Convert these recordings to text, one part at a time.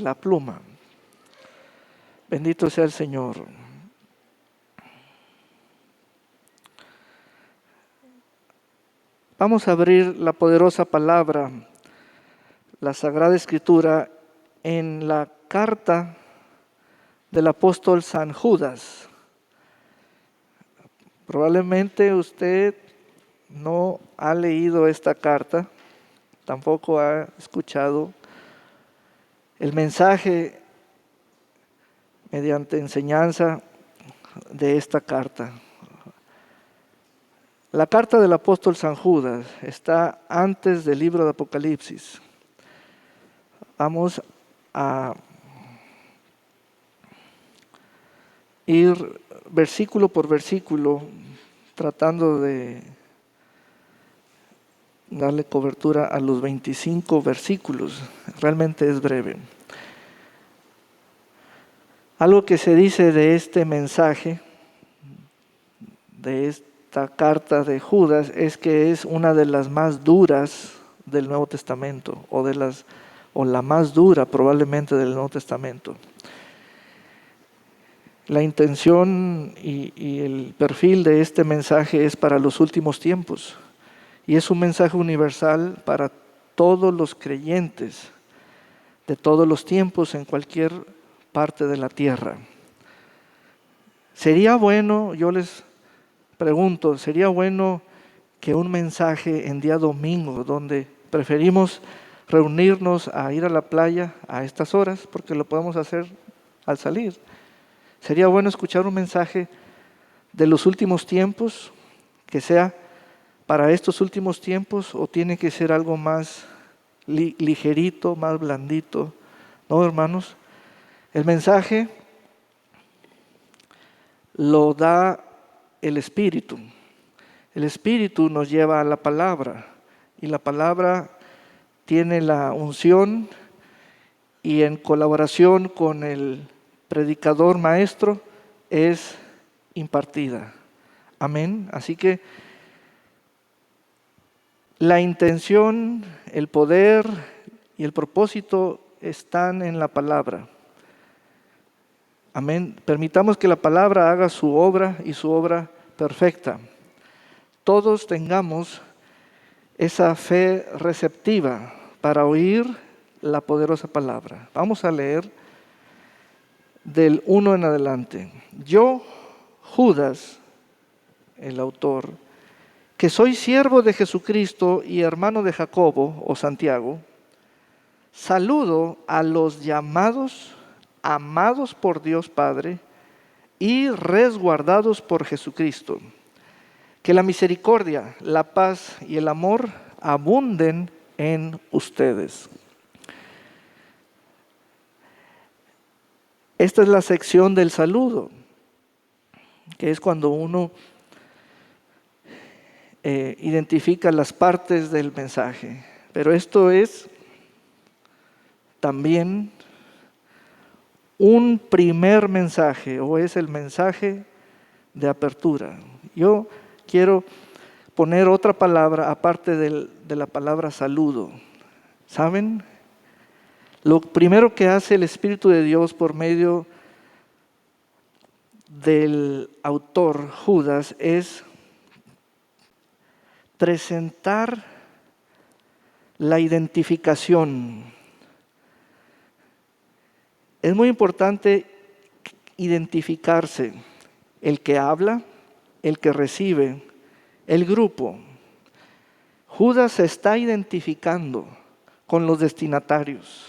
la pluma. Bendito sea el Señor. Vamos a abrir la poderosa palabra, la Sagrada Escritura, en la carta del apóstol San Judas. Probablemente usted no ha leído esta carta, tampoco ha escuchado el mensaje mediante enseñanza de esta carta. La carta del apóstol San Judas está antes del libro de Apocalipsis. Vamos a ir versículo por versículo tratando de darle cobertura a los 25 versículos. Realmente es breve. Algo que se dice de este mensaje, de esta carta de Judas, es que es una de las más duras del Nuevo Testamento, o la más dura probablemente del Nuevo Testamento. La intención y el perfil de este mensaje es para los últimos tiempos, y es un mensaje universal para todos los creyentes de todos los tiempos en cualquier parte de la tierra. Sería bueno, yo les pregunto, sería bueno que un mensaje en día domingo, donde preferimos reunirnos a ir a la playa a estas horas, porque lo podemos hacer al salir. Sería bueno escuchar un mensaje de los últimos tiempos, que sea para estos últimos tiempos, o tiene que ser algo más ligerito, más blandito. ¿No, hermanos? El mensaje lo da el Espíritu. El Espíritu nos lleva a la palabra, y la palabra tiene la unción, y en colaboración con el predicador maestro es impartida. Amén. Así que la intención, el poder y el propósito están en la palabra. Amén. Permitamos que la palabra haga su obra, y su obra perfecta. Todos tengamos esa fe receptiva para oír la poderosa palabra. Vamos a leer del 1 en adelante. Yo, Judas, el autor, que soy siervo de Jesucristo y hermano de Jacobo o Santiago, saludo a los llamados, amados por Dios Padre y resguardados por Jesucristo. Que la misericordia, la paz y el amor abunden en ustedes. Esta es la sección del saludo, que es cuando uno identifica las partes del mensaje. Pero esto es también un primer mensaje, o es el mensaje de apertura. Yo quiero poner otra palabra aparte de la palabra saludo. ¿Saben? Lo primero que hace el Espíritu de Dios por medio del autor Judas es presentar la identificación. Es muy importante identificarse: el que habla, el que recibe, el grupo. Judas se está identificando con los destinatarios.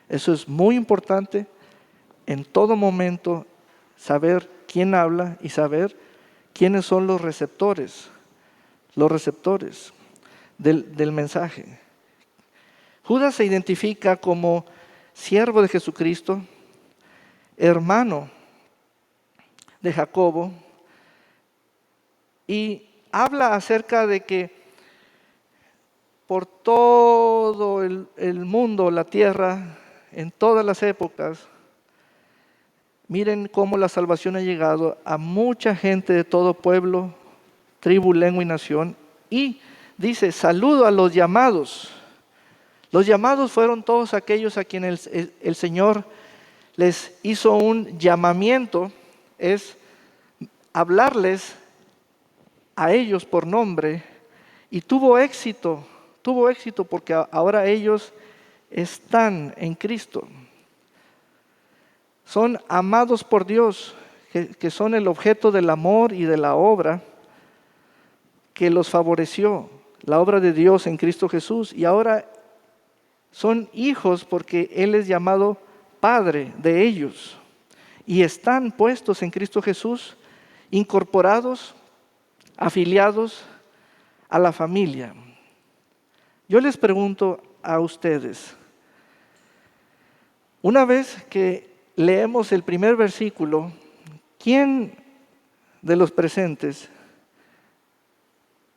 Eso es muy importante en todo momento, saber quién habla y saber quiénes son los receptores del mensaje. Judas se identifica como siervo de Jesucristo, hermano de Jacobo, y habla acerca de que por todo el mundo, la tierra, en todas las épocas, miren cómo la salvación ha llegado a mucha gente de todo pueblo, tribu, lengua y nación. Y dice: saludo a los llamados. Los llamados fueron todos aquellos a quienes el Señor les hizo un llamamiento, es hablarles a ellos por nombre, y tuvo éxito porque ahora ellos están en Cristo. Son amados por Dios, que son el objeto del amor y de la obra que los favoreció, la obra de Dios en Cristo Jesús, y ahora son hijos porque Él es llamado Padre de ellos, y están puestos en Cristo Jesús, incorporados, afiliados a la familia. Yo les pregunto a ustedes, una vez que leemos el primer versículo, ¿quién de los presentes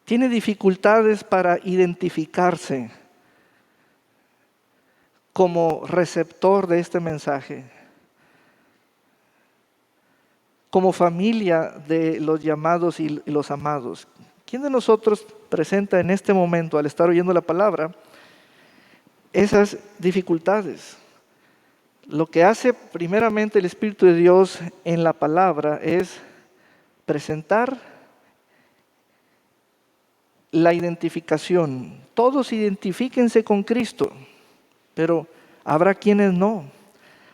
tiene dificultades para identificarse como receptor de este mensaje? Como familia de los llamados y los amados. ¿Quién de nosotros presenta en este momento, al estar oyendo la palabra, esas dificultades? Lo que hace primeramente el Espíritu de Dios en la palabra es presentar la identificación. Todos identifíquense con Cristo, pero habrá quienes no.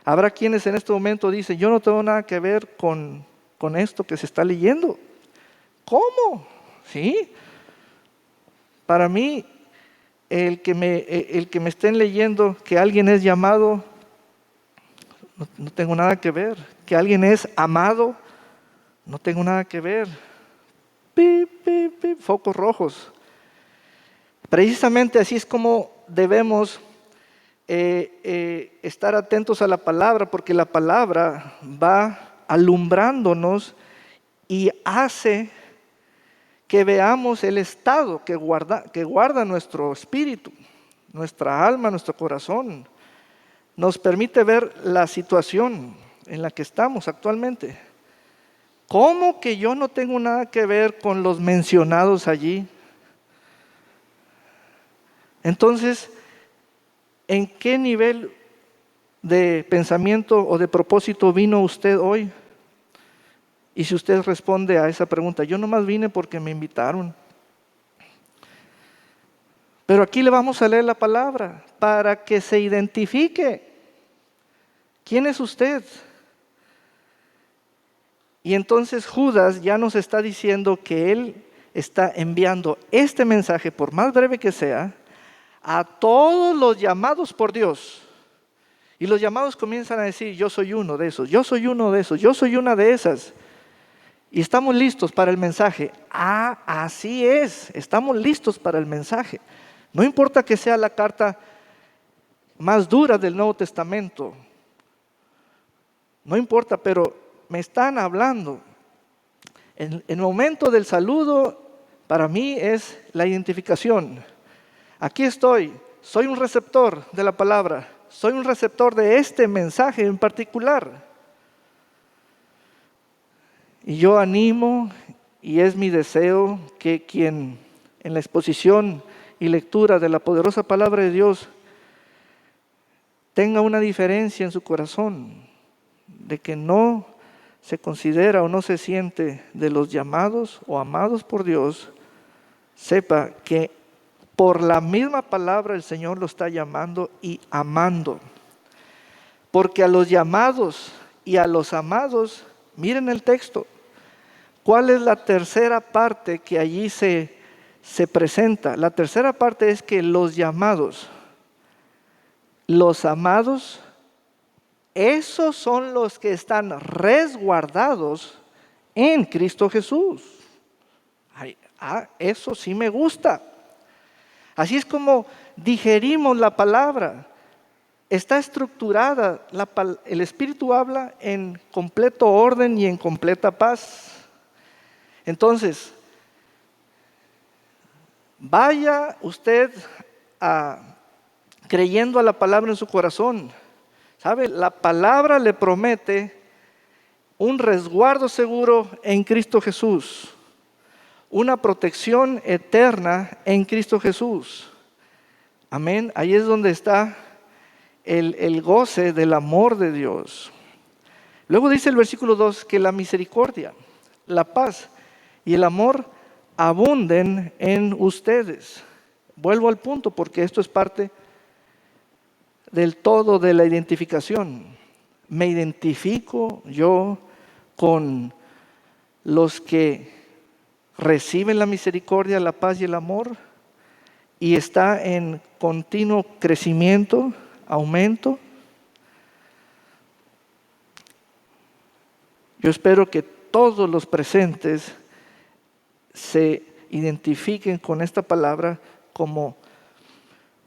Habrá quienes en este momento dicen, yo no tengo nada que ver con esto que se está leyendo. ¿Cómo? ¿Sí? Para mí, el que me estén leyendo que alguien es llamado, no tengo nada que ver. Que alguien es amado, no tengo nada que ver. Pip, pip, pip, focos rojos. Precisamente así es como debemos estar atentos a la palabra, porque la palabra va alumbrándonos y hace que veamos el estado que guarda nuestro espíritu, nuestra alma, nuestro corazón. Nos permite ver la situación en la que estamos actualmente. ¿Cómo que yo no tengo nada que ver con los mencionados allí? Entonces, ¿en qué nivel de pensamiento o de propósito vino usted hoy? Y si usted responde a esa pregunta, yo nomás vine porque me invitaron. Pero aquí le vamos a leer la palabra para que se identifique. ¿Quién es usted? Y entonces Judas ya nos está diciendo que él está enviando este mensaje, por más breve que sea, a todos los llamados por Dios. Y los llamados comienzan a decir, yo soy uno de esos, yo soy uno de esos, yo soy una de esas. Y estamos listos para el mensaje. Así es, estamos listos para el mensaje. No importa que sea la carta más dura del Nuevo Testamento. No importa, pero me están hablando. En el momento del saludo, para mí es la identificación. Aquí estoy, soy un receptor de la palabra, soy un receptor de este mensaje en particular. Y yo animo, y es mi deseo, que quien en la exposición y lectura de la poderosa palabra de Dios tenga una diferencia en su corazón, de que no se considera o no se siente de los llamados o amados por Dios, sepa que por la misma palabra el Señor lo está llamando y amando. Porque a los llamados y a los amados, miren el texto, ¿cuál es la tercera parte que allí se presenta? La tercera parte es que los llamados, los amados, esos son los que están resguardados en Cristo Jesús. Eso sí me gusta. Así es como digerimos la palabra. Está estructurada, el Espíritu habla en completo orden y en completa paz. Entonces, vaya usted creyendo a la palabra en su corazón. ¿Sabe? La palabra le promete un resguardo seguro en Cristo Jesús, una protección eterna en Cristo Jesús. Amén. Ahí es donde está el goce del amor de Dios. Luego dice el versículo 2 que la misericordia, la paz y el amor abunden en ustedes. Vuelvo al punto porque esto es parte del todo de la identificación. Me identifico yo con los que reciben la misericordia, la paz y el amor, y está en continuo crecimiento, aumento. Yo espero que todos los presentes se identifiquen con esta palabra como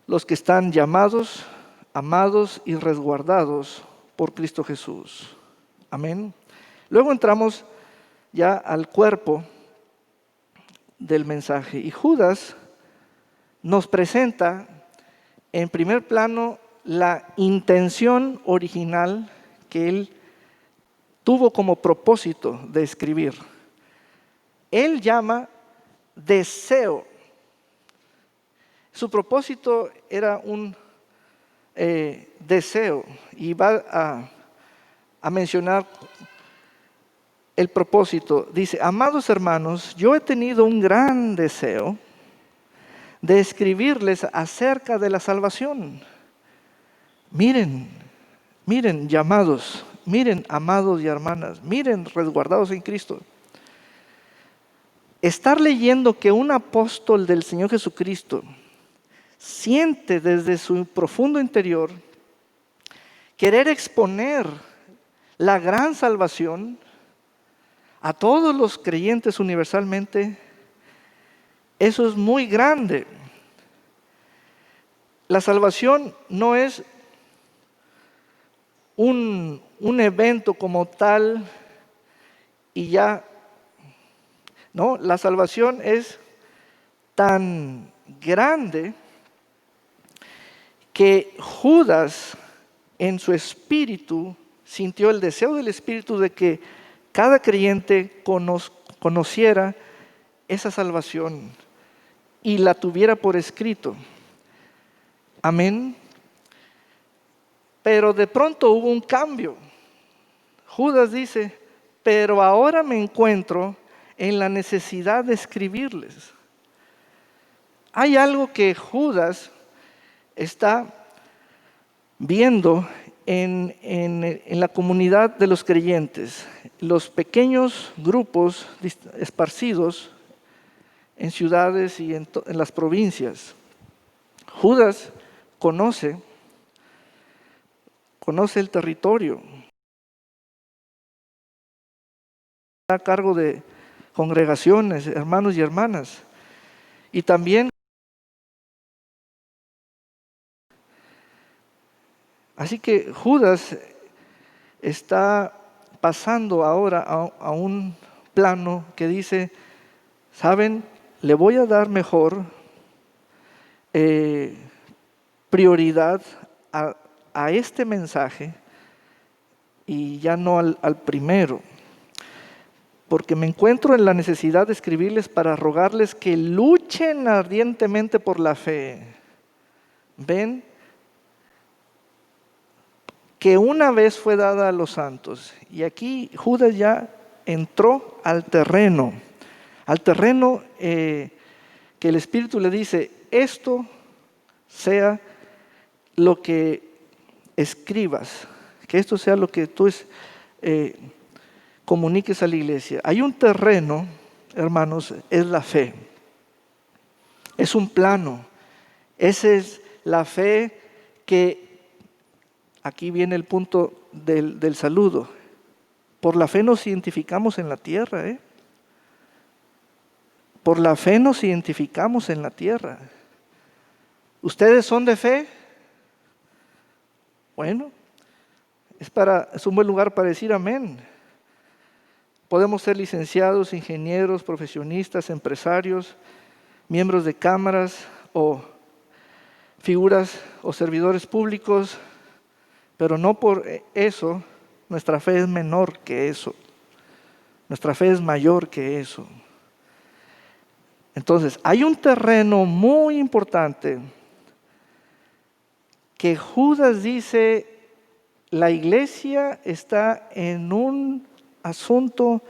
los que están llamados, amados y resguardados por Cristo Jesús. Amén. Luego entramos ya al cuerpo del mensaje. Y Judas nos presenta en primer plano la intención original que él tuvo como propósito de escribir. Él llama deseo. Su propósito era un deseo, y va a mencionar el propósito. Dice: amados hermanos, yo he tenido un gran deseo de escribirles acerca de la salvación. Miren, llamados, miren, amados y hermanas, miren, resguardados en Cristo. Estar leyendo que un apóstol del Señor Jesucristo siente desde su profundo interior querer exponer la gran salvación a todos los creyentes universalmente, eso es muy grande. La salvación no es un evento como tal y ya. No, la salvación es tan grande que Judas en su espíritu sintió el deseo del espíritu de que cada creyente conociera esa salvación y la tuviera por escrito. Amén. Pero de pronto hubo un cambio. Judas dice: pero ahora me encuentro en la necesidad de escribirles. Hay algo que Judas está viendo en la comunidad de los creyentes, los pequeños grupos esparcidos en ciudades y en las provincias. Judas conoce el territorio, está a cargo de congregaciones, hermanos y hermanas, y también. Así que Judas está pasando ahora a un plano que dice: ¿saben? Le voy a dar mejor prioridad a este mensaje y ya no al primero, porque me encuentro en la necesidad de escribirles para rogarles que luchen ardientemente por la fe. ¿Ven? Que una vez fue dada a los santos. Y aquí Judas ya entró al terreno que el Espíritu le dice: esto sea lo que escribas, que esto sea lo que tú comuniques a la iglesia. Hay un terreno, hermanos, es la fe. Es un plano. Esa es la fe que, aquí viene el punto del saludo. Por la fe nos identificamos en la tierra. Por la fe nos identificamos en la tierra. ¿Ustedes son de fe? Bueno, es un buen lugar para decir amén. Podemos ser licenciados, ingenieros, profesionistas, empresarios, miembros de cámaras o figuras o servidores públicos, pero no por eso nuestra fe es menor que eso. Nuestra fe es mayor que eso. Entonces, hay un terreno muy importante que Judas dice, la iglesia está en un asunto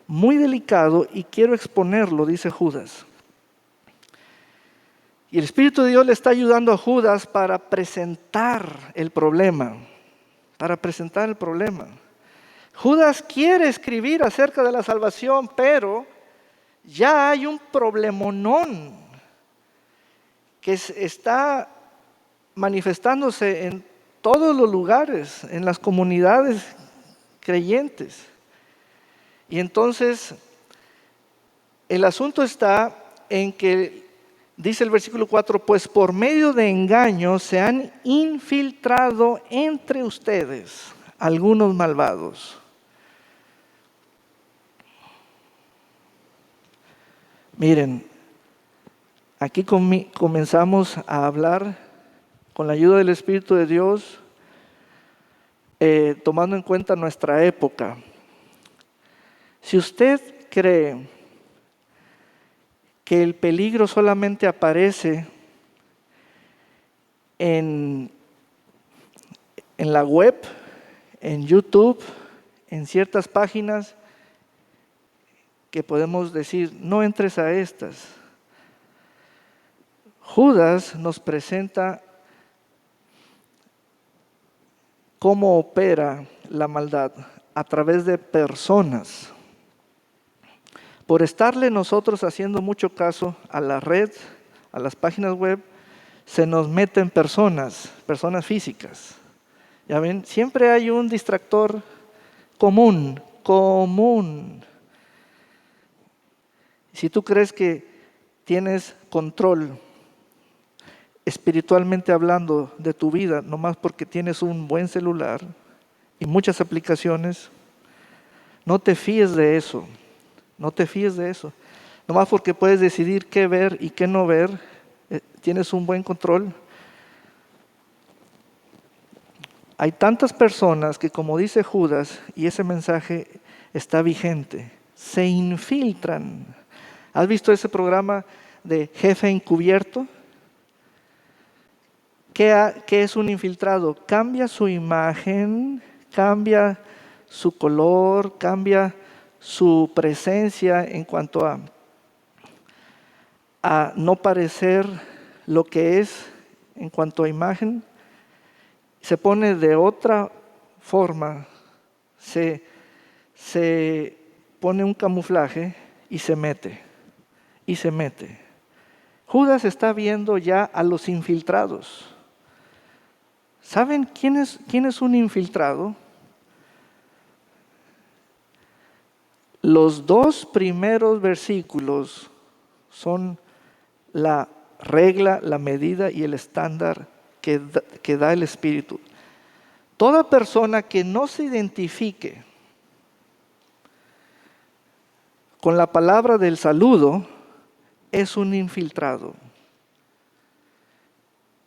muy delicado y quiero exponerlo, dice Judas. Y el Espíritu de Dios le está ayudando a Judas para presentar el problema, Judas quiere escribir acerca de la salvación, pero ya hay un problemonón que está manifestándose en todos los lugares, en las comunidades creyentes. Y entonces, el asunto está en que, dice el versículo 4, pues por medio de engaños se han infiltrado entre ustedes algunos malvados. Miren, aquí comenzamos a hablar con la ayuda del Espíritu de Dios, tomando en cuenta nuestra época. Si usted cree que el peligro solamente aparece en la web, en YouTube, en ciertas páginas, que podemos decir, no entres a estas. Judas nos presenta cómo opera la maldad a través de personas. Por estarle nosotros haciendo mucho caso a la red, a las páginas web, se nos meten personas físicas. Ya ven, siempre hay un distractor común. Si tú crees que tienes control, espiritualmente hablando, de tu vida, nomás porque tienes un buen celular y muchas aplicaciones, no te fíes de eso. Nomás porque puedes decidir qué ver y qué no ver, tienes un buen control. Hay tantas personas que, como dice Judas, y ese mensaje está vigente, se infiltran. ¿Has visto ese programa de Jefe Encubierto? ¿Qué es un infiltrado? Cambia su imagen, cambia su color, cambia su presencia en cuanto a no parecer lo que es en cuanto a imagen. Se pone de otra forma, se pone un camuflaje y se mete. Judas está viendo ya a los infiltrados. ¿Saben quién es un infiltrado? Los 2 primeros versículos son la regla, la medida y el estándar que da el Espíritu. Toda persona que no se identifique con la palabra del saludo es un infiltrado.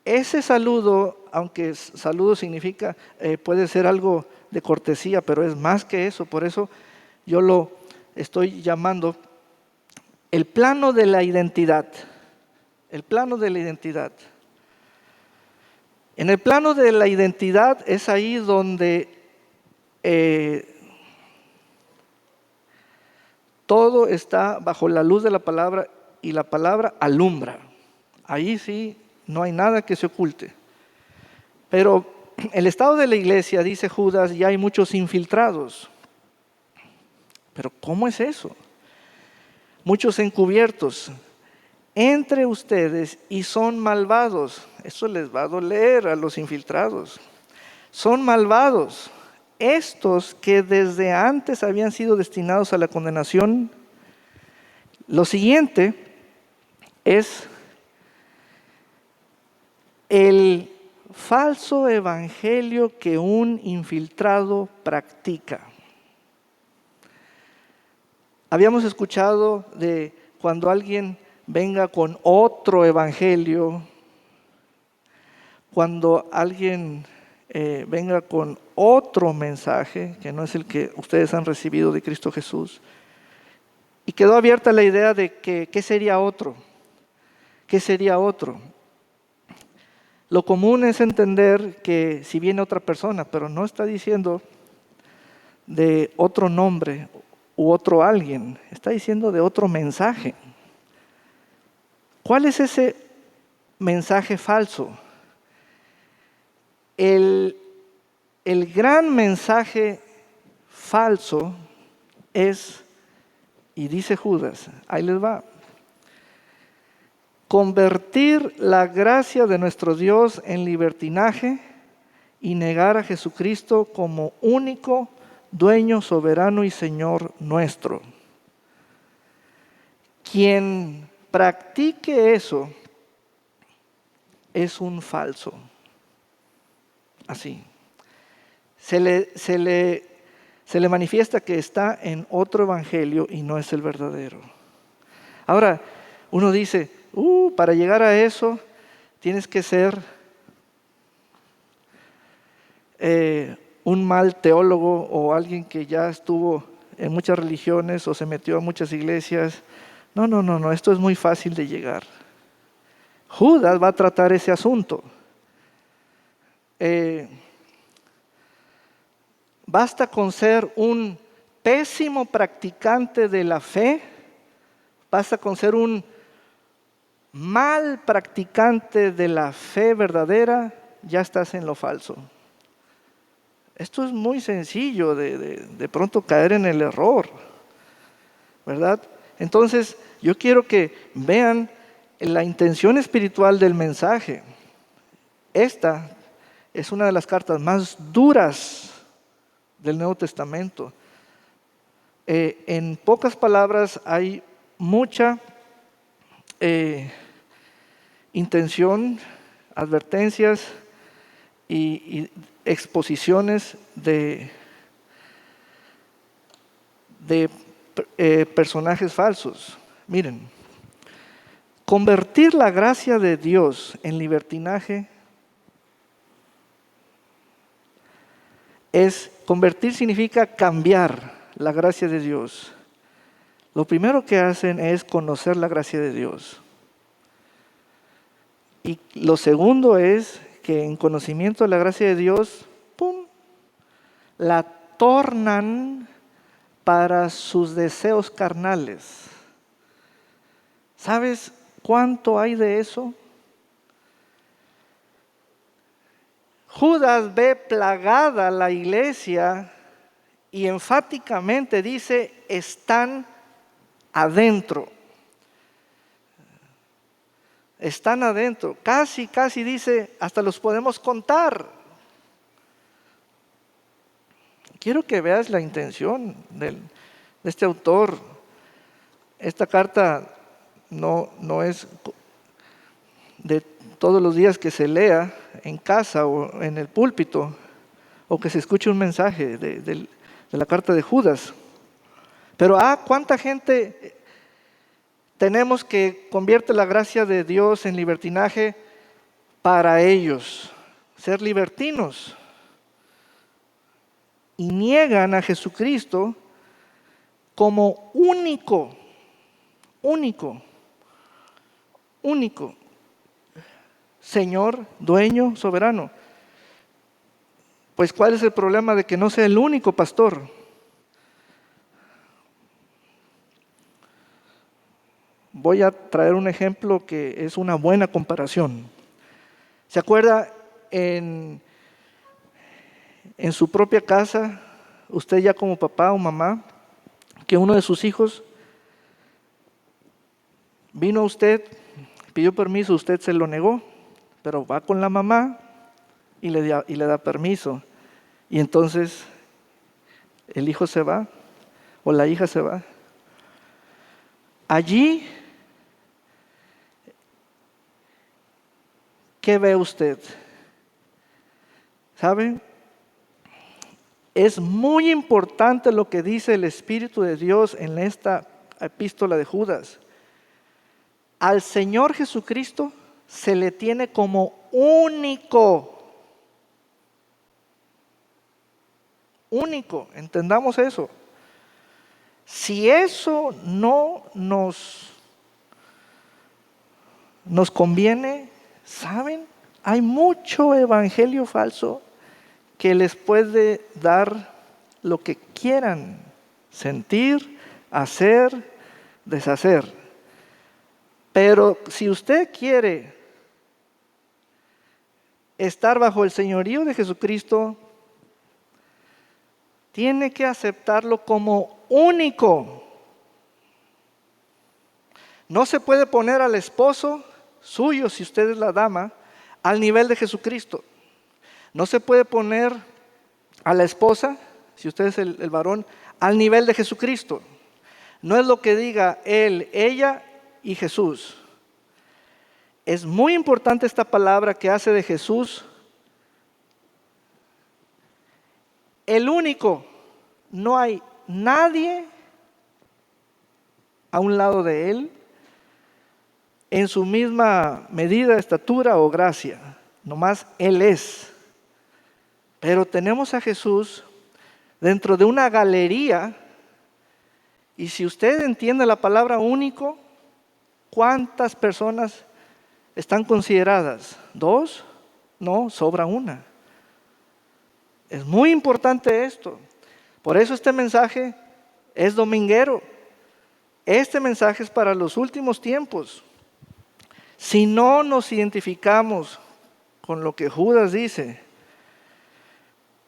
Ese saludo, aunque saludo significa, puede ser algo de cortesía, pero es más que eso. Por eso yo lo estoy llamando el plano de la identidad. El plano de la identidad. En el plano de la identidad es ahí donde todo está bajo la luz de la palabra y la palabra alumbra. Ahí sí no hay nada que se oculte. Pero el estado de la iglesia, dice Judas, ya hay muchos infiltrados. Pero ¿cómo es eso? Muchos encubiertos entre ustedes y son malvados. Eso les va a doler a los infiltrados. Son malvados. Estos que desde antes habían sido destinados a la condenación. Lo siguiente es el falso evangelio que un infiltrado practica. Habíamos escuchado de cuando alguien venga con otro evangelio, cuando alguien venga con otro mensaje, que no es el que ustedes han recibido de Cristo Jesús, y quedó abierta la idea de que ¿qué sería otro? ¿Qué sería otro? Lo común es entender que si viene otra persona, pero no está diciendo de otro nombre u otro alguien, está diciendo de otro mensaje. ¿Cuál es ese mensaje falso? El gran mensaje falso es, y dice Judas, ahí les va, convertir la gracia de nuestro Dios en libertinaje y negar a Jesucristo como único dueño, soberano y Señor nuestro. Quien practique eso es un falso. Así. Se le manifiesta que está en otro evangelio y no es el verdadero. Ahora, uno dice, para llegar a eso tienes que ser un mal teólogo o alguien que ya estuvo en muchas religiones o se metió a muchas iglesias. No, esto es muy fácil de llegar. Judas va a tratar ese asunto. Basta con ser un pésimo practicante de la fe, basta con ser un mal practicante de la fe verdadera, ya estás en lo falso. Esto es muy sencillo de pronto caer en el error, ¿verdad? Entonces, yo quiero que vean la intención espiritual del mensaje. Esta es una de las cartas más duras del Nuevo Testamento. En pocas palabras hay mucha intención, advertencias y exposiciones de personajes falsos. Miren, convertir la gracia de Dios en libertinaje convertir significa cambiar la gracia de Dios. Lo primero que hacen es conocer la gracia de Dios. Y lo segundo es que en conocimiento de la gracia de Dios, la tornan para sus deseos carnales. ¿Sabes cuánto hay de eso? Judas ve plagada la iglesia y enfáticamente dice, están adentro. Están adentro. Casi dice, hasta los podemos contar. Quiero que veas la intención de este autor. Esta carta no es de todos los días que se lea en casa o en el púlpito o que se escuche un mensaje de la carta de Judas. Pero ¿cuánta gente tenemos que convierte la gracia de Dios en libertinaje para ellos? Ser libertinos. Y niegan a Jesucristo como único Señor, dueño, soberano. Pues ¿cuál es el problema de que no sea el único pastor? Voy a traer un ejemplo que es una buena comparación. ¿Se acuerda en su propia casa, usted ya como papá o mamá, que uno de sus hijos vino a usted, pidió permiso, usted se lo negó, pero va con la mamá y le da permiso. Y entonces el hijo se va o la hija se va. Allí, ¿qué ve usted? ¿Sabe? Es muy importante lo que dice el Espíritu de Dios en esta epístola de Judas. Al Señor Jesucristo se le tiene como único. Único, entendamos eso. Si eso no nos conviene, ¿saben? Hay mucho evangelio falso que les puede dar lo que quieran, sentir, hacer, deshacer. Pero si usted quiere estar bajo el señorío de Jesucristo, tiene que aceptarlo como único. No se puede poner al esposo suyo, si usted es la dama, al nivel de Jesucristo. No se puede poner a la esposa, si usted es el varón, al nivel de Jesucristo. No es lo que diga él, ella y Jesús. Es muy importante esta palabra que hace de Jesús el único. No hay nadie a un lado de él en su misma medida, estatura o gracia. Nomás él es. Pero tenemos a Jesús dentro de una galería. Y si usted entiende la palabra único, ¿cuántas personas están consideradas? ¿2? No, sobra una. Es muy importante esto. Por eso este mensaje es dominguero. Este mensaje es para los últimos tiempos. Si no nos identificamos con lo que Judas dice,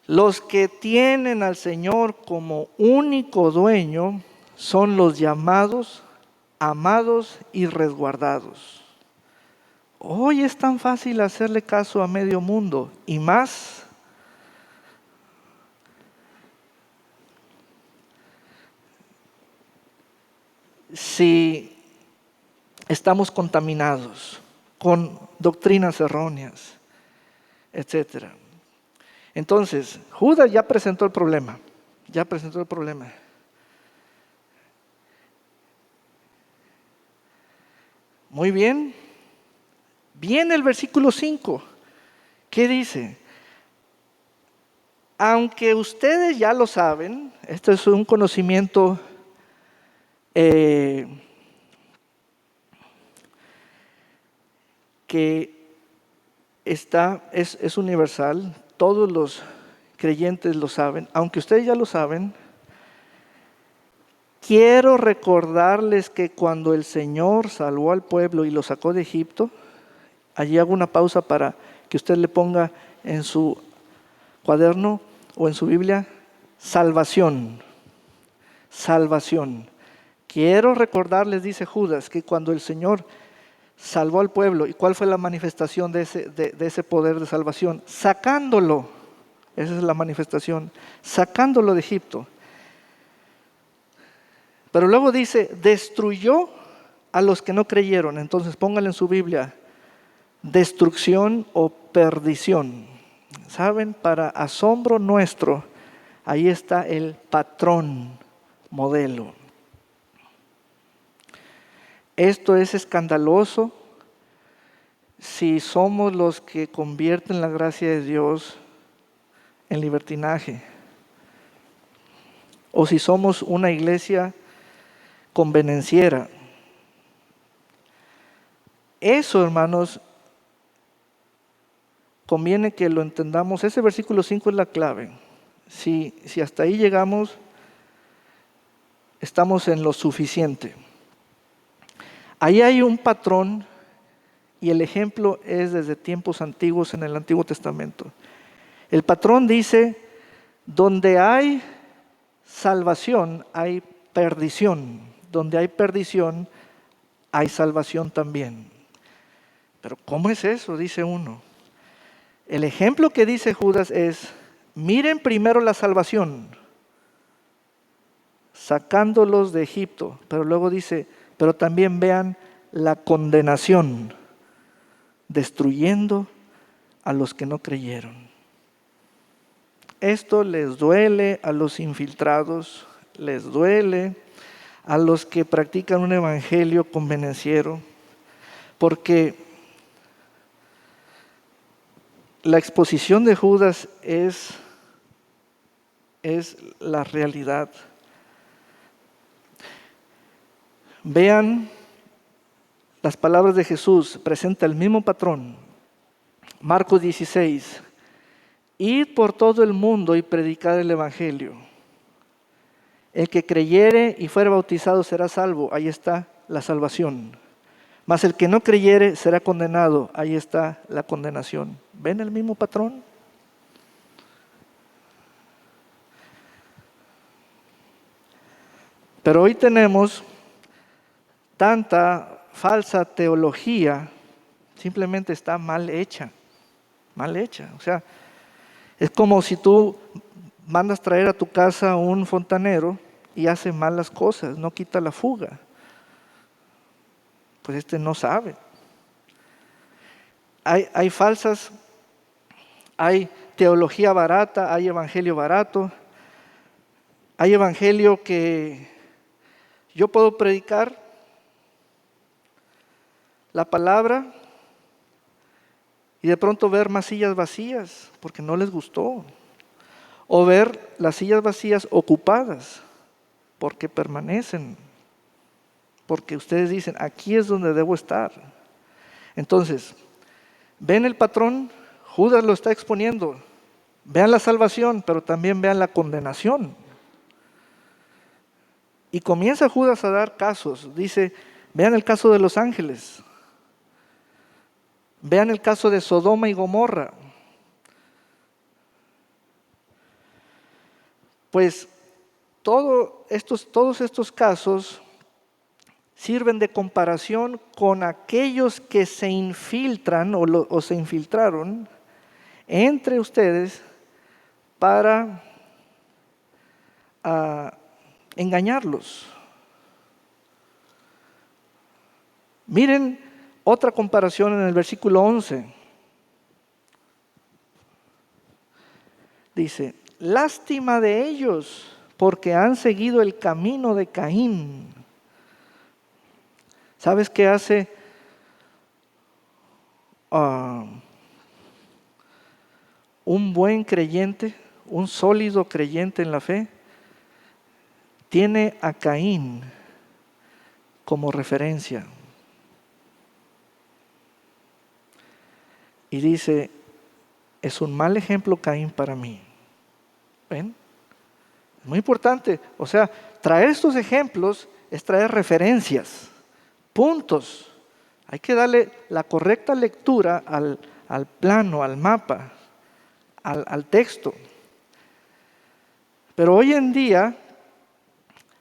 los que tienen al Señor como único dueño son los llamados, amados y resguardados. Hoy es tan fácil hacerle caso a medio mundo y más si estamos contaminados con doctrinas erróneas, etc. Entonces, Judas ya presentó el problema. Muy bien. Viene el versículo 5. ¿Qué dice? Aunque ustedes ya lo saben, esto es un conocimiento que es universal, todos los creyentes lo saben, aunque ustedes ya lo saben, quiero recordarles que cuando el Señor salvó al pueblo y lo sacó de Egipto, allí hago una pausa para que usted le ponga en su cuaderno o en su Biblia, salvación. Quiero recordarles, dice Judas, que cuando el Señor salvó al pueblo, ¿y cuál fue la manifestación de ese poder de salvación? Sacándolo, esa es la manifestación, sacándolo de Egipto. Pero luego dice, destruyó a los que no creyeron. Entonces pónganle en su Biblia, destrucción o perdición. ¿Saben? Para asombro nuestro, ahí está el patrón, modelo. Esto es escandaloso si somos los que convierten la gracia de Dios en libertinaje, o si somos una iglesia convenenciera. Eso, hermanos, conviene que lo entendamos. Ese versículo 5 es la clave. Si hasta ahí llegamos, estamos en lo suficiente. Ahí hay un patrón y el ejemplo es desde tiempos antiguos en el Antiguo Testamento. El patrón dice, donde hay salvación hay perdición. Donde hay perdición hay salvación también. Pero ¿cómo es eso? Dice uno. El ejemplo que dice Judas es, miren primero la salvación, sacándolos de Egipto, pero luego dice, pero también vean la condenación, destruyendo a los que no creyeron. Esto les duele a los infiltrados, les duele a los que practican un evangelio convenenciero, porque la exposición de Judas es la realidad. Vean las palabras de Jesús, presenta el mismo patrón. Marcos 16. Id por todo el mundo y predicad el Evangelio. El que creyere y fuere bautizado será salvo. Ahí está la salvación. Mas el que no creyere será condenado. Ahí está la condenación. ¿Ven el mismo patrón? Pero hoy tenemos tanta falsa teología, simplemente está mal hecha. Mal hecha. O sea, es como si tú mandas traer a tu casa un fontanero y hace mal las cosas, no quita la fuga. Pues este no sabe. Hay falsas, hay teología barata, hay evangelio barato, hay evangelio que yo puedo predicar la palabra y de pronto ver más sillas vacías porque no les gustó. O ver las sillas vacías ocupadas porque permanecen. Porque ustedes dicen, aquí es donde debo estar. Entonces, ¿ven el patrón? Judas lo está exponiendo. Vean la salvación, pero también vean la condenación. Y comienza Judas a dar casos. Dice, vean el caso de los ángeles. Vean el caso de Sodoma y Gomorra. Pues todos estos casos sirven de comparación con aquellos que se infiltran o se infiltraron entre ustedes para engañarlos. Miren otra comparación en el versículo 11. Dice, lástima de ellos porque han seguido el camino de Caín. ¿Sabes qué hace un buen creyente, un sólido creyente en la fe? Tiene a Caín como referencia. Y dice, es un mal ejemplo Caín para mí. ¿Ven? Es muy importante. O sea, traer estos ejemplos es traer referencias, puntos. Hay que darle la correcta lectura al plano, al mapa, al texto. Pero hoy en día,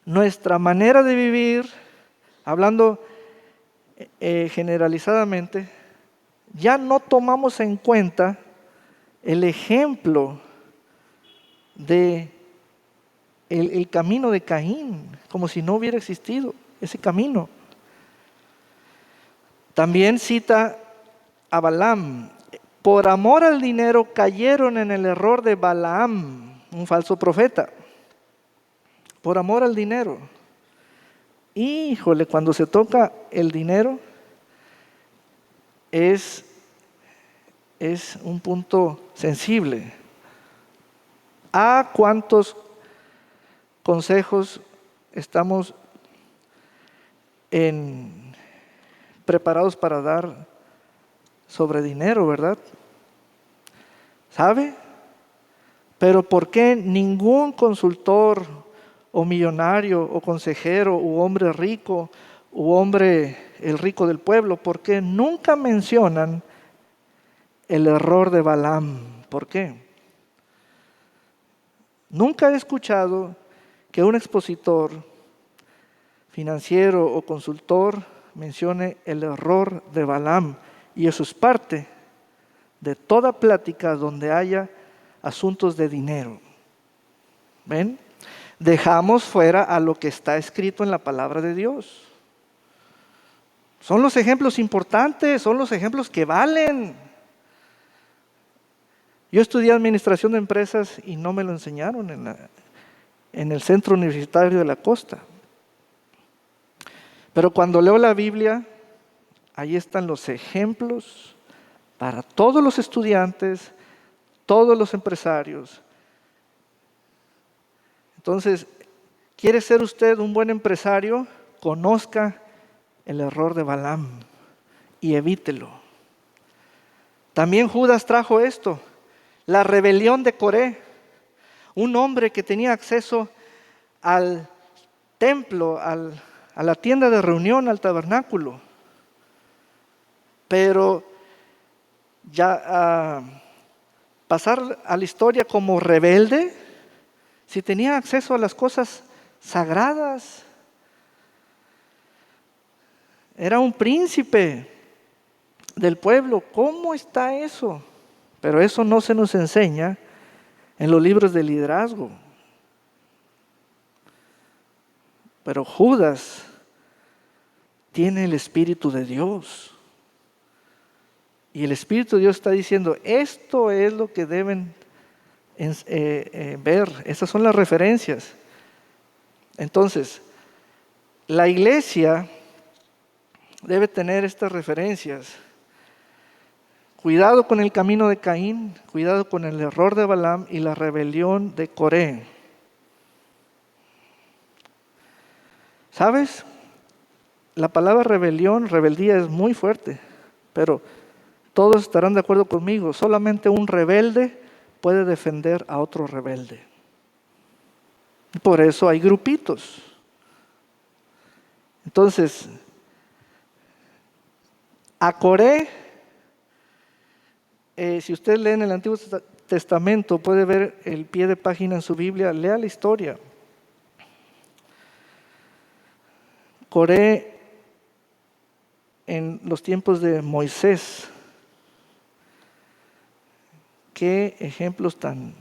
nuestra manera de vivir, hablando generalizadamente, ya no tomamos en cuenta el ejemplo de el camino de Caín, como si no hubiera existido ese camino. También cita a Balaam. Por amor al dinero cayeron en el error de Balaam, un falso profeta. Por amor al dinero. Híjole, cuando se toca el dinero es un punto sensible. ¿A cuántos consejos estamos preparados para dar sobre dinero, verdad? ¿Sabe? Pero ¿por qué ningún consultor o millonario o consejero u hombre rico u hombre el rico del pueblo, por qué nunca mencionan el error de Balaam? ¿Por qué? Nunca he escuchado que un expositor financiero o consultor mencione el error de Balaam, y eso es parte de toda plática donde haya asuntos de dinero. ¿Ven? Dejamos fuera a lo que está escrito en la palabra de Dios. Son los ejemplos importantes, son los ejemplos que valen. Yo estudié administración de empresas y no me lo enseñaron en el Centro Universitario de la Costa. Pero cuando leo la Biblia, ahí están los ejemplos para todos los estudiantes, todos los empresarios. Entonces, ¿quiere ser usted un buen empresario? Conozca el error de Balaam y evítelo. También Judas trajo esto, la rebelión de Coré, un hombre que tenía acceso al templo, a la tienda de reunión, al tabernáculo, pero ya pasar a la historia como rebelde, si tenía acceso a las cosas sagradas, era un príncipe del pueblo. ¿Cómo está eso? Pero eso no se nos enseña en los libros de liderazgo. Pero Judas tiene el Espíritu de Dios. Y el Espíritu de Dios está diciendo, esto es lo que deben ver. Esas son las referencias. Entonces, la iglesia debe tener estas referencias. Cuidado con el camino de Caín, cuidado con el error de Balaam y la rebelión de Coré. ¿Sabes? La palabra rebelión, rebeldía es muy fuerte, pero todos estarán de acuerdo conmigo, solamente un rebelde puede defender a otro rebelde. Por eso hay grupitos. Entonces, a Coré, si usted lee en el Antiguo Testamento, puede ver el pie de página en su Biblia, lea la historia. Coré en los tiempos de Moisés. Qué ejemplos tan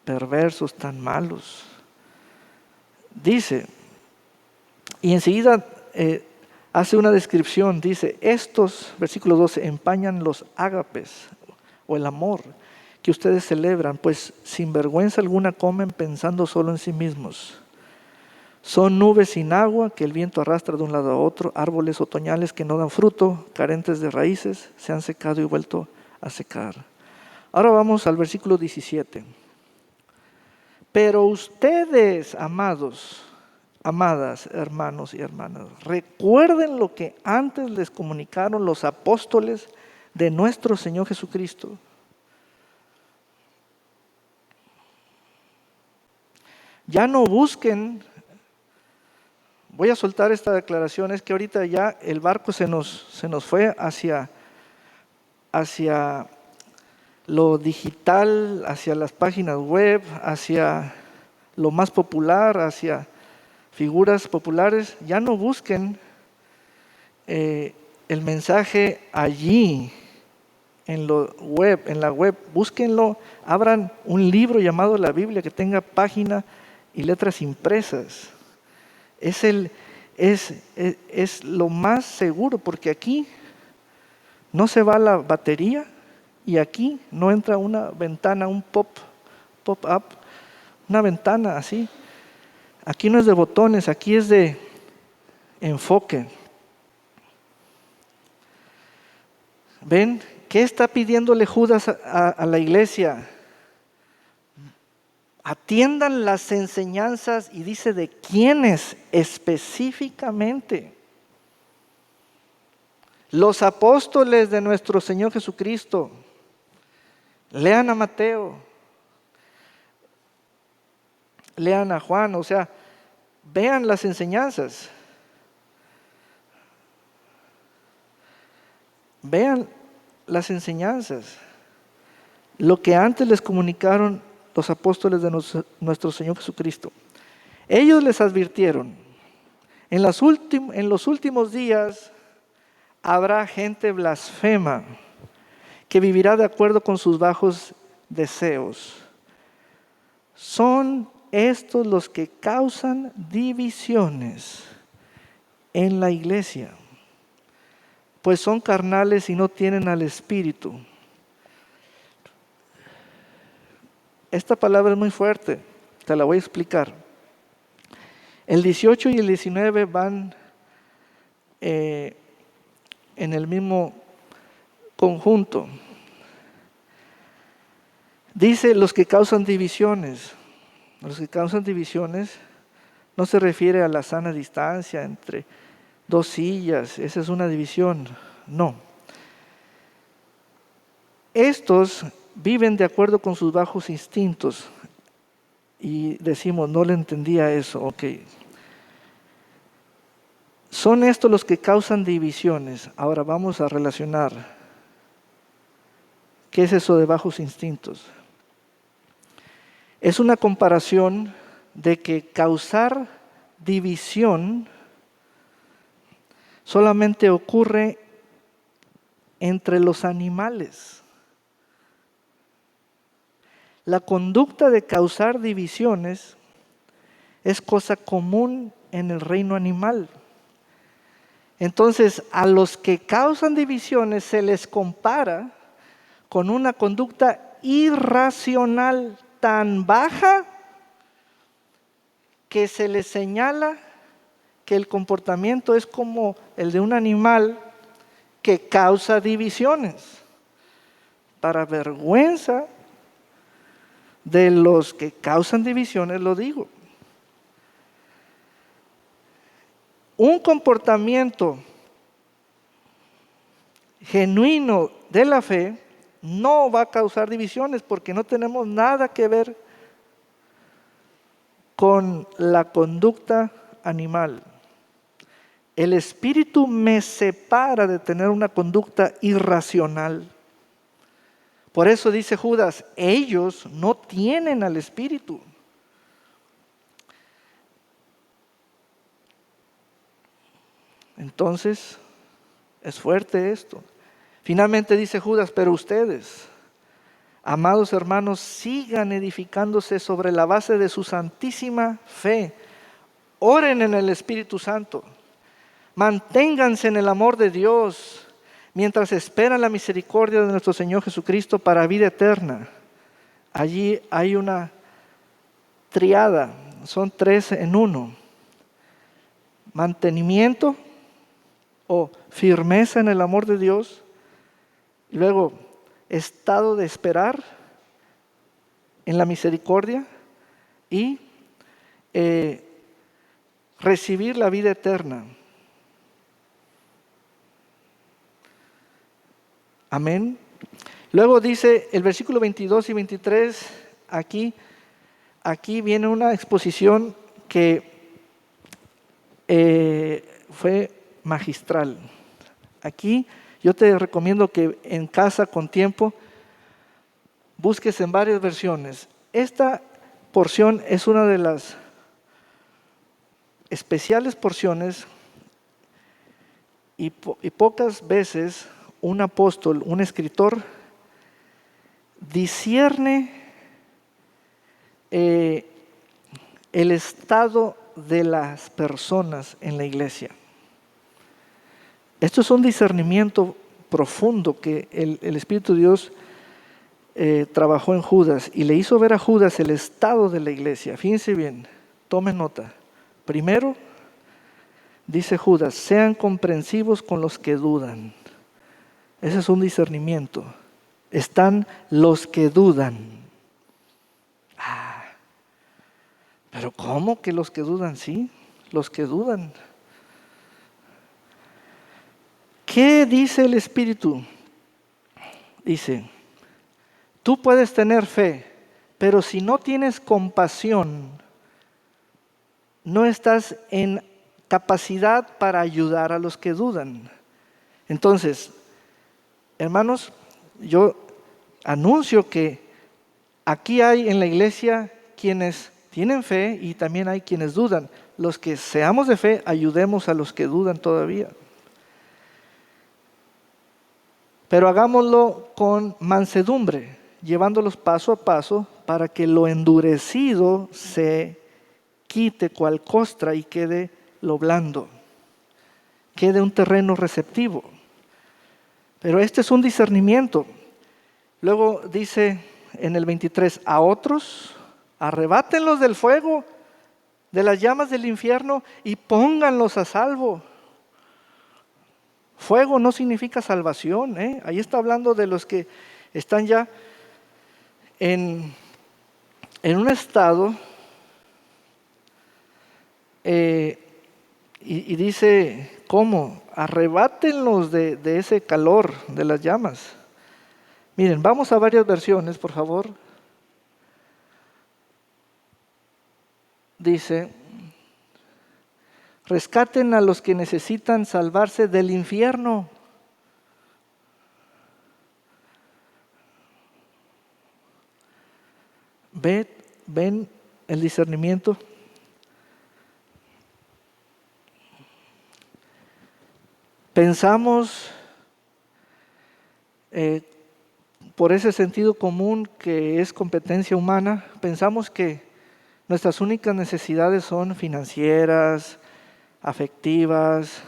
perversos, tan malos. Dice, y enseguida hace una descripción, dice, estos, versículo 12, empañan los ágapes o el amor que ustedes celebran, pues sin vergüenza alguna comen pensando solo en sí mismos. Son nubes sin agua que el viento arrastra de un lado a otro, árboles otoñales que no dan fruto, carentes de raíces, se han secado y vuelto a secar. Ahora vamos al versículo 17. Pero ustedes, amados, amadas, hermanos y hermanas, recuerden lo que antes les comunicaron los apóstoles de nuestro Señor Jesucristo. Ya no busquen, voy a soltar esta declaración, es que ahorita ya el barco se nos fue hacia lo digital, hacia las páginas web, hacia lo más popular, hacia figuras populares. Ya no busquen el mensaje allí, en la web, búsquenlo, abran un libro llamado la Biblia que tenga página y letras impresas. Es lo más seguro, porque aquí no se va la batería y aquí no entra una ventana, un pop-up, una ventana así. Aquí no es de botones, aquí es de enfoque. ¿Ven? ¿Qué está pidiéndole Judas a la iglesia? Atiendan las enseñanzas, y dice de quiénes específicamente. Los apóstoles de nuestro Señor Jesucristo. Lean a Mateo, lean a Juan, o sea, vean las enseñanzas. Vean las enseñanzas. Lo que antes les comunicaron los apóstoles de nuestro Señor Jesucristo. Ellos les advirtieron, en los últimos días habrá gente blasfema que vivirá de acuerdo con sus bajos deseos. Son estos los que causan divisiones en la iglesia, pues son carnales y no tienen al Espíritu. Esta palabra es muy fuerte, te la voy a explicar. El 18 y el 19 van en el mismo conjunto. Dice los que causan divisiones. Los que causan divisiones no se refiere a la sana distancia entre dos sillas, esa es una división, no. Estos viven de acuerdo con sus bajos instintos. Y decimos, no le entendía eso, ok. Son estos los que causan divisiones. Ahora vamos a relacionar. ¿Qué es eso de bajos instintos? Es una comparación de que causar división solamente ocurre entre los animales. La conducta de causar divisiones es cosa común en el reino animal. Entonces, a los que causan divisiones se les compara con una conducta irracional tan baja que se les señala que el comportamiento es como el de un animal que causa divisiones. Para vergüenza de los que causan divisiones, lo digo. Un comportamiento genuino de la fe no va a causar divisiones porque no tenemos nada que ver con la conducta animal. El espíritu me separa de tener una conducta irracional. Por eso dice Judas, ellos no tienen al espíritu. Entonces, es fuerte esto. Finalmente dice Judas, pero ustedes, amados hermanos, sigan edificándose sobre la base de su santísima fe. Oren en el Espíritu Santo. Manténganse en el amor de Dios mientras esperan la misericordia de nuestro Señor Jesucristo para vida eterna. Allí hay una triada, son 3 en 1. Mantenimiento o firmeza en el amor de Dios. Luego, estado de esperar en la misericordia y recibir la vida eterna. Amén. Luego dice el versículo 22 y 23, aquí viene una exposición que fue magistral. Aquí yo te recomiendo que en casa con tiempo busques en varias versiones. Esta porción es una de las especiales porciones y pocas veces un apóstol, un escritor, discierne el estado de las personas en la iglesia. Esto es un discernimiento profundo que el Espíritu de Dios trabajó en Judas y le hizo ver a Judas el estado de la iglesia. Fíjense bien, tomen nota. Primero, dice Judas, sean comprensivos con los que dudan. Ese es un discernimiento. Están los que dudan. Pero ¿cómo que los que dudan? Sí, los que dudan. ¿Qué dice el Espíritu? Dice, tú puedes tener fe, pero si no tienes compasión, no estás en capacidad para ayudar a los que dudan. Entonces, hermanos, yo anuncio que aquí hay en la iglesia quienes tienen fe y también hay quienes dudan. Los que seamos de fe, ayudemos a los que dudan todavía. Pero hagámoslo con mansedumbre, llevándolos paso a paso para que lo endurecido se quite cual costra y quede lo blando, quede un terreno receptivo. Pero este es un discernimiento. Luego dice en el 23, a otros arrebátenlos del fuego, de las llamas del infierno y pónganlos a salvo. Fuego no significa salvación, ¿eh? Ahí está hablando de los que están ya en un estado y dice, ¿cómo? Arrebátenlos de ese calor de las llamas. Miren, vamos a varias versiones, por favor. Dice, rescaten a los que necesitan salvarse del infierno. ¿Ven el discernimiento? Pensamos por ese sentido común que es competencia humana, pensamos que nuestras únicas necesidades son financieras, afectivas,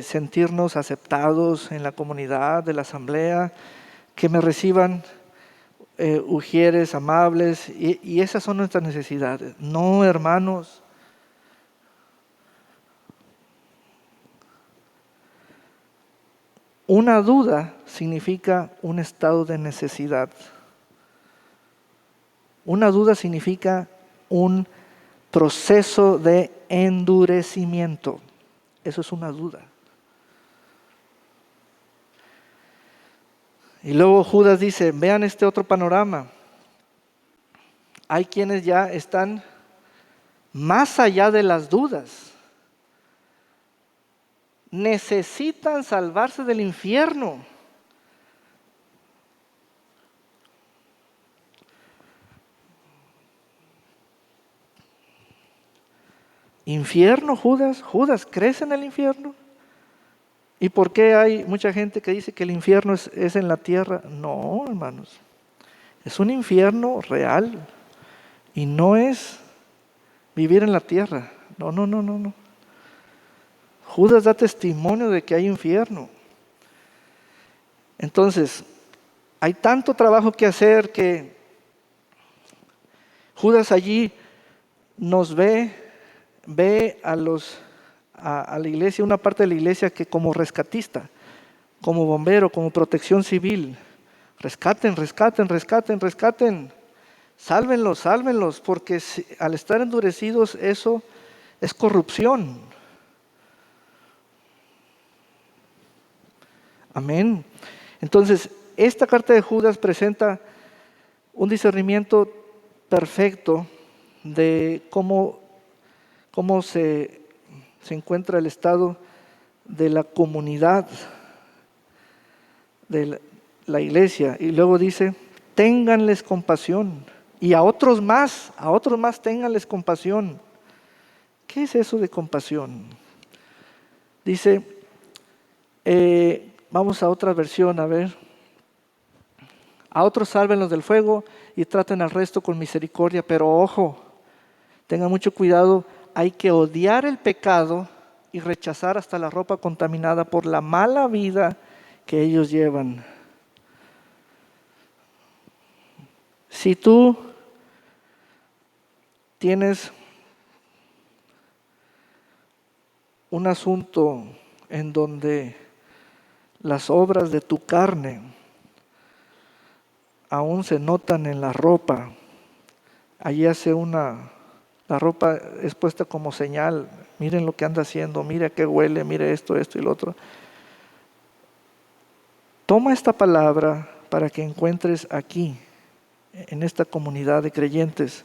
sentirnos aceptados en la comunidad, de la asamblea, que me reciban ujieres amables, y esas son nuestras necesidades. No, hermanos. Una duda significa un estado de necesidad. Una duda significa un proceso de endurecimiento. Eso es una duda. Y luego Judas dice, vean este otro panorama. Hay quienes ya están más allá de las dudas. Necesitan salvarse del infierno. ¿Infierno, Judas? ¿Judas, crees en el infierno? ¿Y por qué hay mucha gente que dice que el infierno es en la tierra? No, hermanos. Es un infierno real. Y no es vivir en la tierra. No, no, no, no, no. Judas da testimonio de que hay infierno. Entonces, hay tanto trabajo que hacer que Judas allí nos ve a la iglesia, una parte de la iglesia que como rescatista, como bombero, como protección civil, rescaten, rescaten, rescaten, rescaten, sálvenlos, sálvenlos, porque al estar endurecidos eso es corrupción. Amén. Entonces, esta carta de Judas presenta un discernimiento perfecto de cómo se encuentra el estado de la comunidad, de la iglesia. Y luego dice, ténganles compasión. Y a otros más ténganles compasión. ¿Qué es eso de compasión? Dice, vamos a otra versión, a ver. A otros sálvenlos del fuego y traten al resto con misericordia, pero ojo, tengan mucho cuidado, hay que odiar el pecado y rechazar hasta la ropa contaminada por la mala vida que ellos llevan. Si tú tienes un asunto en donde las obras de tu carne aún se notan en la ropa, allí la ropa es puesta como señal, miren lo que anda haciendo, mira qué huele, mire esto y lo otro. Toma esta palabra para que encuentres aquí, en esta comunidad de creyentes,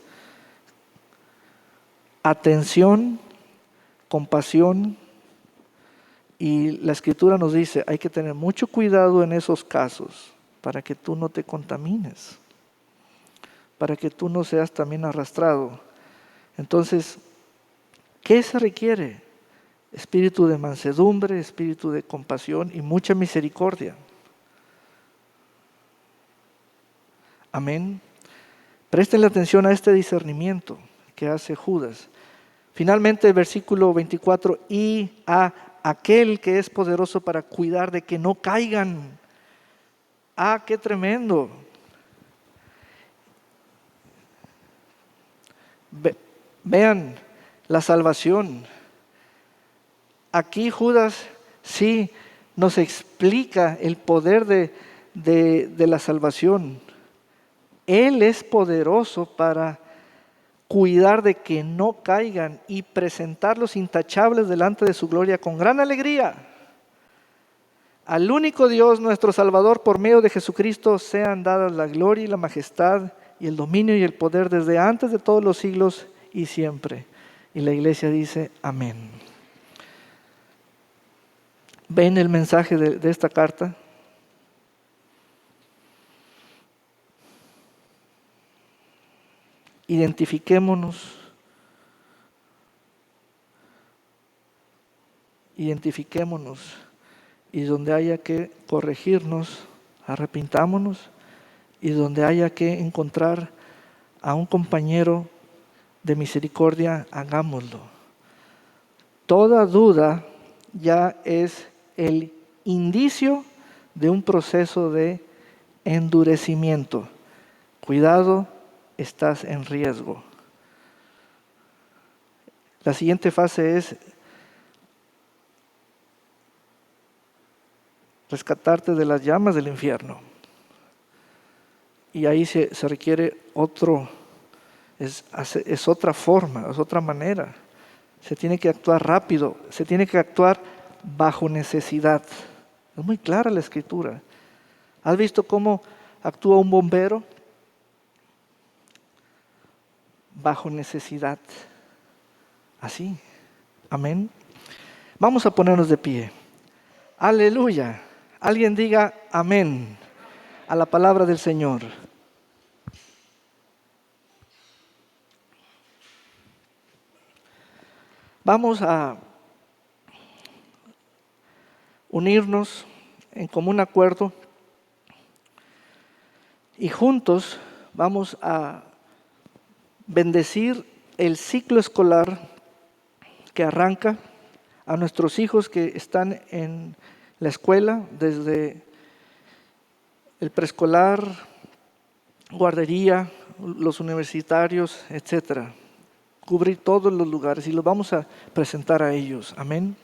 atención, compasión, y la Escritura nos dice, hay que tener mucho cuidado en esos casos para que tú no te contamines, para que tú no seas también arrastrado. Entonces, ¿qué se requiere? Espíritu de mansedumbre, espíritu de compasión y mucha misericordia. Amén. Presten atención a este discernimiento que hace Judas. Finalmente, el versículo 24, y a aquel que es poderoso para cuidar de que no caigan. ¡Ah, qué tremendo! Vean la salvación. Aquí Judas sí nos explica el poder de la salvación. Él es poderoso para cuidar de que no caigan y presentarlos intachables delante de su gloria con gran alegría. Al único Dios, nuestro Salvador, por medio de Jesucristo, sean dadas la gloria y la majestad y el dominio y el poder desde antes de todos los siglos y siempre. Y la iglesia dice, amén. ¿Ven el mensaje de esta carta? Identifiquémonos. Identifiquémonos. Y donde haya que corregirnos, arrepintámonos. Y donde haya que encontrar a un compañero de misericordia, hagámoslo. Toda duda ya es el indicio de un proceso de endurecimiento. Cuidado, estás en riesgo. La siguiente fase es rescatarte de las llamas del infierno. Y ahí se requiere es otra forma, es otra manera. Se tiene que actuar rápido, se tiene que actuar bajo necesidad. Es muy clara la escritura. ¿Has visto cómo actúa un bombero? Bajo necesidad. Así. Amén. Vamos a ponernos de pie. Aleluya. Alguien diga amén a la palabra del Señor. Vamos a unirnos en común acuerdo y juntos vamos a bendecir el ciclo escolar que arranca a nuestros hijos que están en la escuela, desde el preescolar, guardería, los universitarios, etcétera. Cubrir todos los lugares y los vamos a presentar a ellos. Amén.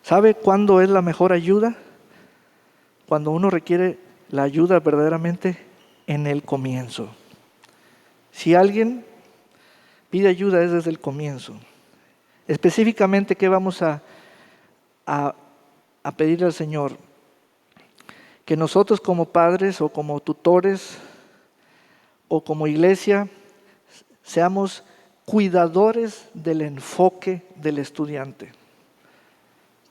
¿Sabe cuándo es la mejor ayuda? Cuando uno requiere la ayuda verdaderamente en el comienzo. Si alguien pide ayuda es desde el comienzo. Específicamente, ¿qué vamos a pedirle al Señor? Que nosotros como padres o como tutores o como iglesia seamos cuidadores del enfoque del estudiante.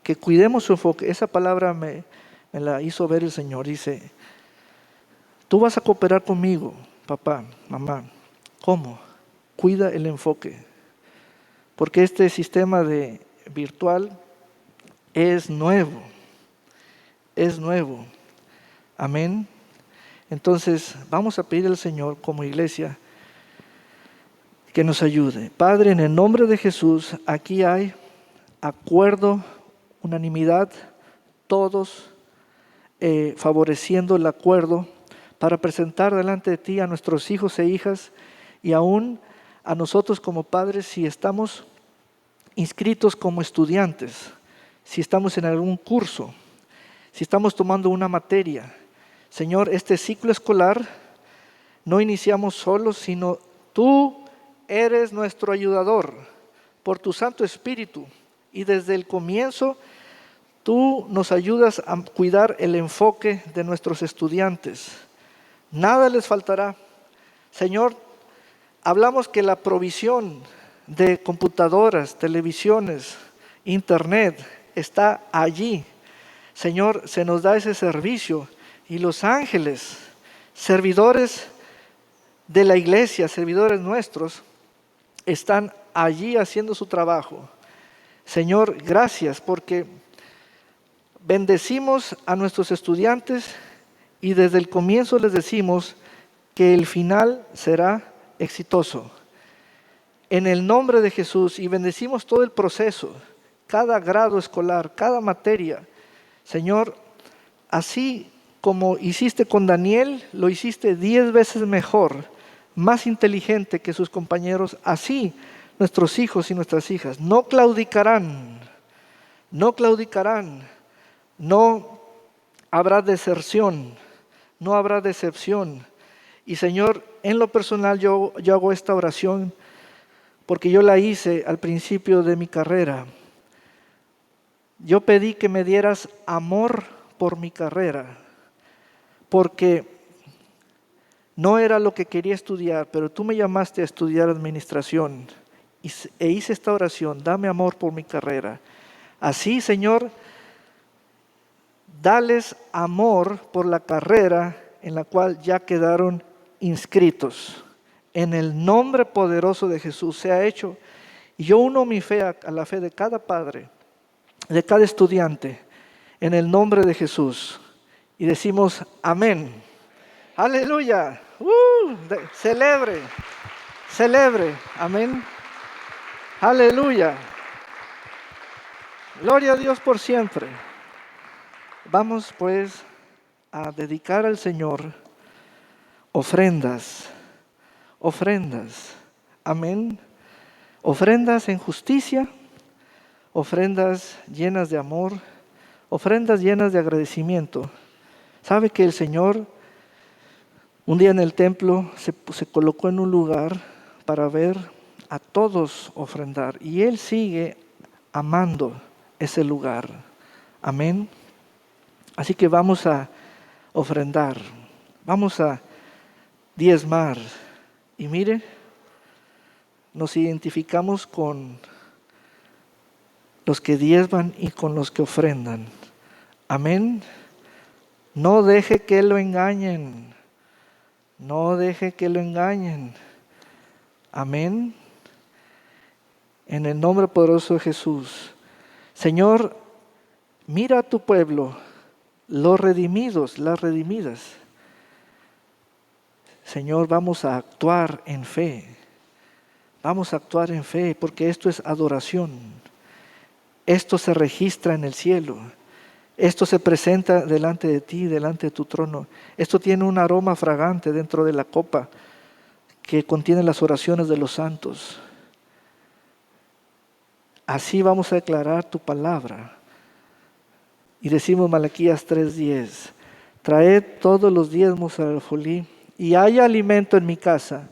Que cuidemos su enfoque. Esa palabra me la hizo ver el Señor. Dice, tú vas a cooperar conmigo, papá, mamá. ¿Cómo? Cuida el enfoque. Porque este sistema virtual es nuevo. Es nuevo. Amén. Entonces, vamos a pedir al Señor como iglesia que nos ayude. Padre, en el nombre de Jesús, aquí hay acuerdo, unanimidad, todos favoreciendo el acuerdo para presentar delante de ti a nuestros hijos e hijas y aún a nosotros como padres si estamos inscritos como estudiantes, si estamos en algún curso, si estamos tomando una materia. Señor, este ciclo escolar no iniciamos solos, sino tú eres nuestro ayudador por tu Santo Espíritu y desde el comienzo tú nos ayudas a cuidar el enfoque de nuestros estudiantes. Nada les faltará. Señor, hablamos que la provisión de computadoras, televisiones, internet está allí. Señor, se nos da ese servicio y los ángeles, servidores de la iglesia, servidores nuestros, están allí haciendo su trabajo. Señor, gracias porque bendecimos a nuestros estudiantes y desde el comienzo les decimos que el final será exitoso. En el nombre de Jesús, y bendecimos todo el proceso, cada grado escolar, cada materia. Señor, así como hiciste con Daniel, lo hiciste 10 veces mejor, más inteligente que sus compañeros. Así nuestros hijos y nuestras hijas no claudicarán, no claudicarán, no habrá deserción, no habrá decepción. Y Señor, en lo personal yo hago esta oración porque yo la hice al principio de mi carrera. Yo pedí que me dieras amor por mi carrera, porque no era lo que quería estudiar, pero tú me llamaste a estudiar administración e hice esta oración, dame amor por mi carrera. Así, Señor, dales amor por la carrera en la cual ya quedaron inscritos. En el nombre poderoso de Jesús se ha hecho. Y yo uno mi fe a la fe de cada padre, de cada estudiante, en el nombre de Jesús. Y decimos amén. Aleluya. Celebre. Celebre. Amén. Aleluya. Gloria a Dios por siempre. Vamos pues a dedicar al Señor ofrendas. Ofrendas. Amén. Ofrendas en justicia. Ofrendas llenas de amor. Ofrendas llenas de agradecimiento. ¿Sabe que el Señor un día en el templo se colocó en un lugar para ver a todos ofrendar? Y Él sigue amando ese lugar. Amén. Así que vamos a ofrendar. Vamos a diezmar. Y mire, nos identificamos con los que diezman y con los que ofrendan. Amén. No deje que lo engañen. No deje que lo engañen. Amén. En el nombre poderoso de Jesús. Señor, mira a tu pueblo, los redimidos, las redimidas. Señor, vamos a actuar en fe. Vamos a actuar en fe porque esto es adoración. Esto se registra en el cielo. Esto se presenta delante de ti, delante de tu trono. Esto tiene un aroma fragante dentro de la copa que contiene las oraciones de los santos. Así vamos a declarar tu palabra. Y decimos Malaquías 3:10, traed todos los diezmos al alfolí y haya alimento en mi casa.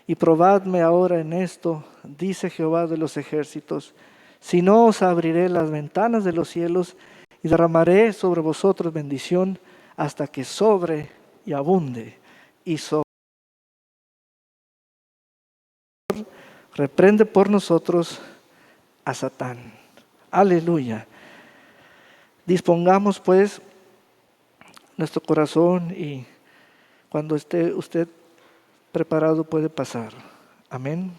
Y probadme ahora en esto, dice Jehová de los ejércitos. Si no, os abriré las ventanas de los cielos y derramaré sobre vosotros bendición hasta que sobre y abunde. Y reprende por nosotros a Satán. Aleluya. Dispongamos pues nuestro corazón y cuando esté usted preparado puede pasar. Amén.